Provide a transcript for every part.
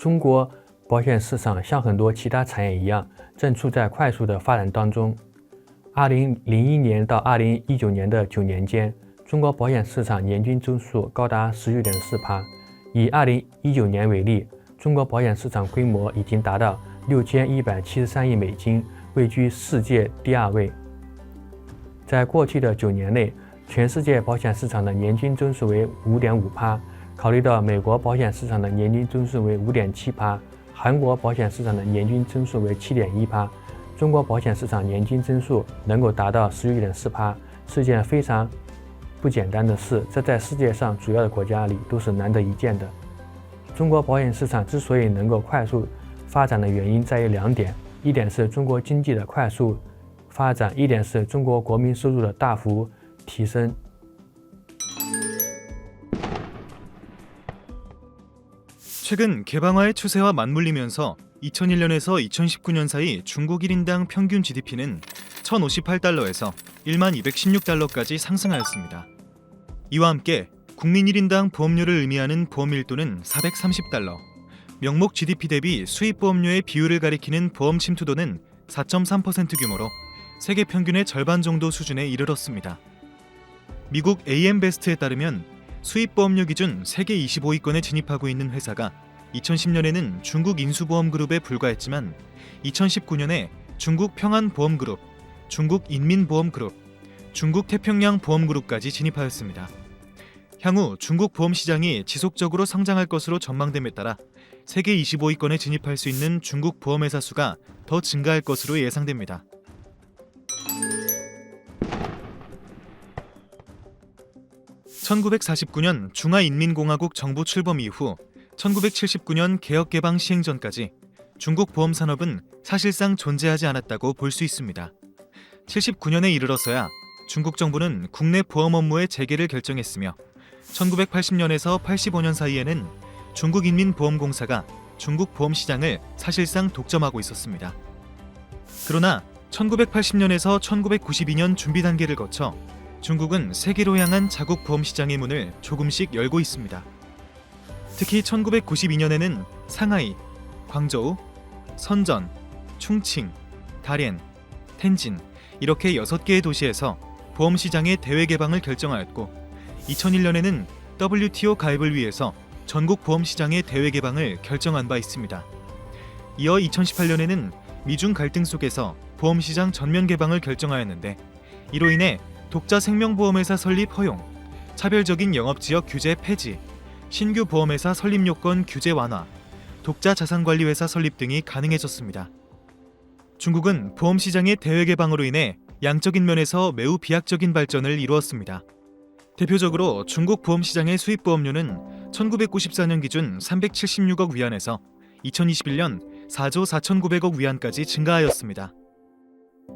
中国保险市场像很多其他产业一样，正处在快速的发展当中。2001年到2019年的9年间，中国保险市场年均增速高达 16.4%。以2019年为例，中国保险市场规模已经达到6173亿美金，位居世界第2位。在过去的9年内，全世界保险市场的年均增速为 5.5%， 考虑到美国保险市场的年均增速为 5.7%， 韩国保险市场的年均增速为 7.1%， 中国保险市场年均增速能够达到 16.4%， 是件非常不简单的事，这在世界上主要的国家里都是难得一见的。中国保险市场之所以能够快速发展的原因在于2点，一点是中国经济的快速发展，一点是中国国民收入的大幅提升。최근 개방화의 추세와 맞물리면서 2001년에서 2019년 사이 중국 1인당 평균 GDP는 1,058달러에서 1216달러까지 상승하였습니다. 이와 함께 국민 1인당 보험료를 의미하는 보험일도는 430달러, 명목 GDP 대비 수입 보험료의 비율을 가리키는 보험 침투도는 4.3% 규모로 세계 평균의 절반 정도 수준에 이르렀습니다. 미국 AM베스트에 따르면 수입 보험료 기준 세계 25위권에 진입하고 있는 회사가 2010년에는 중국 인수보험그룹에 불과했지만 2019년에 중국 평안보험그룹, 중국 인민보험그룹, 중국 태평양보험그룹까지 진입하였습니다. 향후 중국 보험시장이 지속적으로 성장할 것으로 전망됨에 따라 세계 25위권에 진입할 수 있는 중국 보험회사 수가 더 증가할 것으로 예상됩니다. (1949년) 중화인민공화국 정부 출범 이후 1979년 개혁개방 시행 전까지 중국 보험산업은 사실상 존재하지 않았다고 볼 수 있습니다. 79년에 이르러서야 중국 정부는 국내 보험 업무의 재개를 결정했으며 1980년에서 85년 사이에는 중국인민보험공사가 중국 보험 시장을 사실상 독점하고 있었습니다. 그러나 1980년에서 1992년 준비 단계를 거쳐 중국은 세계로 향한 자국 보험 시장의 문을 조금씩 열고 있습니다. 특히 1992년에는 상하이, 광저우, 선전, 충칭, 다롄, 텐진 이렇게 6개의 도시에서 보험 시장의 대외 개방을 결정하였고 2001년에는 WTO 가입을 위해서 전국 보험 시장의 대외 개방을 결정한 바 있습니다. 이어 2018년에는 미중 갈등 속에서 보험 시장 전면 개방을 결정하였는데 이로 인해 독자 생명보험회사 설립 허용, 차별적인 영업지역 규제 폐지, 신규 보험회사 설립 요건 규제 완화, 독자 자산관리회사 설립 등이 가능해졌습니다. 중국은 보험 시장의 대외 개방으로 인해 양적인 면에서 매우 비약적인 발전을 이루었습니다. 대표적으로 중국 보험 시장의 수입 보험료는 1994년 기준 376억 위안에서 2021년 4조 4,900억 위안까지 증가하였습니다.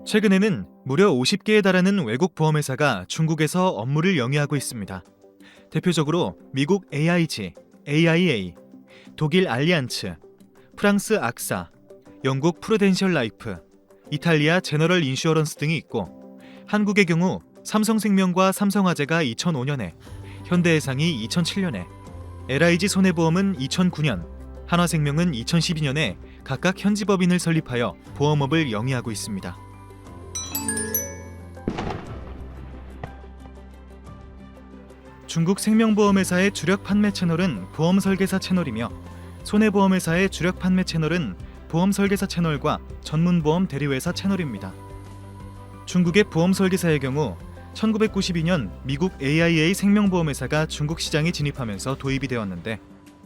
최근에는 무려 50개에 달하는 외국 보험회사가 중국에서 업무를 영위하고 있습니다. 대표적으로 미국 AIG, AIA, 독일 알리안츠, 프랑스 악사, 영국 프루덴셜 라이프, 이탈리아 제너럴 인슈어런스 등이 있고 한국의 경우 삼성생명과 삼성화재가 2005년에, 현대해상이 2007년에, LIG 손해보험은 2009년, 한화생명은 2012년에 각각 현지법인을 설립하여 보험업을 영위하고 있습니다. 중국 생명보험회사의 주력 판매 채널은 보험 설계사 채널이며 손해보험회사의 주력 판매 채널은 보험 설계사 채널과 전문보험 대리회사 채널입니다. 중국의 보험 설계사의 경우 1992년 미국 AIA 생명보험회사가 중국 시장에 진입하면서 도입이 되었는데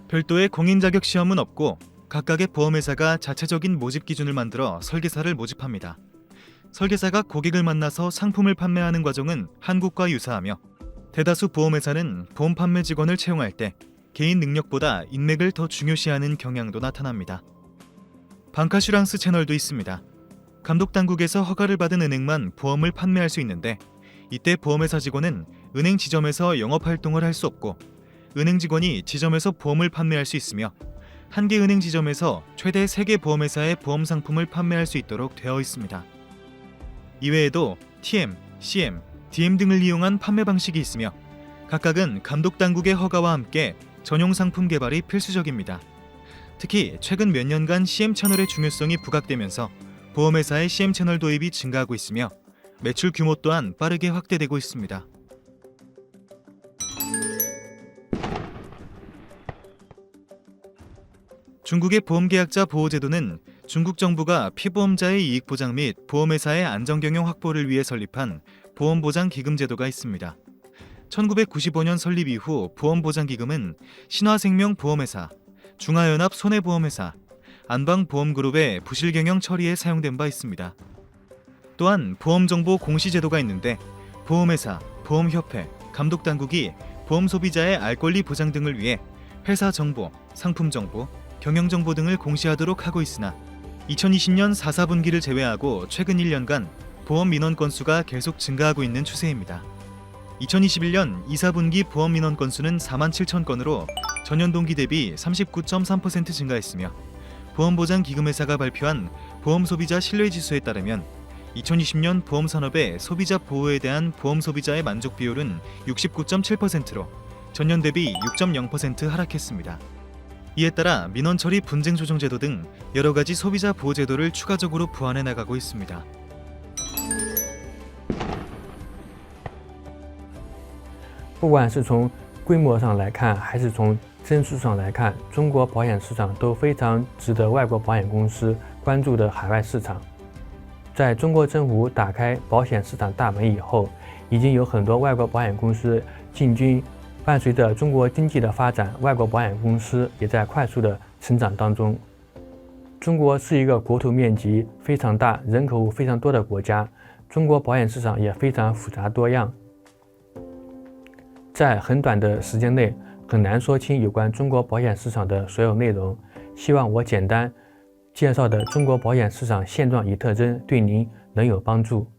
별도의 공인 자격 시험은 없고 각각의 보험회사가 자체적인 모집 기준을 만들어 설계사를 모집합니다. 설계사가 고객을 만나서 상품을 판매하는 과정은 한국과 유사하며 대다수 보험회사는 보험 판매 직원을 채용할 때 개인 능력보다 인맥을 더 중요시하는 경향도 나타납니다. 방카슈랑스 채널도 있습니다. 감독당국에서 허가를 받은 은행만 보험을 판매할 수 있는데 이때 보험회사 직원은 은행 지점에서 영업활동을 할 수 없고 은행 직원이 지점에서 보험을 판매할 수 있으며 한 개 은행 지점에서 최대 3개 보험회사의 보험 상품을 판매할 수 있도록 되어 있습니다. 이외에도 TM, CM, DM 등을 이용한 판매 방식이 있으며 각각은 감독당국의 허가와 함께 전용 상품 개발이 필수적입니다. 특히 최근 몇 년간 CM 채널의 중요성이 부각되면서 보험회사의 CM 채널 도입이 증가하고 있으며 매출 규모 또한 빠르게 확대되고 있습니다. 중국의 보험계약자 보호제도는 중국 정부가 피보험자의 이익 보장 및 보험회사의 안정경영 확보를 위해 설립한 보험보장기금제도가 있습니다. 1995년 설립 이후 보험보장기금은 신화생명보험회사, 중화연합 손해보험회사, 안방보험그룹의 부실경영 처리에 사용된 바 있습니다. 또한 보험정보 공시제도가 있는데 보험회사, 보험협회, 감독당국이 보험소비자의 알 권리 보장 등을 위해 회사 정보, 상품 정보, 경영 정보 등을 공시하도록 하고 있으나 2020년 4사분기를 제외하고 최근 1년간 보험 민원 건수가 계속 증가하고 있는 추세입니다. 2021년 2사분기 보험 민원 건수는 47,000건으로 전년 동기 대비 39.3% 증가했으며 보험보장기금회사가 발표한 보험소비자 신뢰지수에 따르면 2020년 보험산업의 소비자 보호에 대한 보험소비자의 만족 비율은 69.7%로 전년 대비 6.0% 하락했습니다. 이에 따라 민원 처리 분쟁 조정 제도 등 여러 가지 소비자 보호 제도를 추가적으로 보완해 나가고 있습니다. 不管是从规模上来看，还是从增速上来看，中国保险市场都非常值得外国保险公司关注的海外市场。在中国政府打开保险市场大门以后，已经有很多外国保险公司进军。伴随着中国经济的发展，外国保险公司也在快速的成长当中。中国是一个国土面积非常大、人口非常多的国家，中国保险市场也非常复杂多样。在很短的时间内，很难说清有关中国保险市场的所有内容。希望我简单介绍的中国保险市场现状与特征对您能有帮助。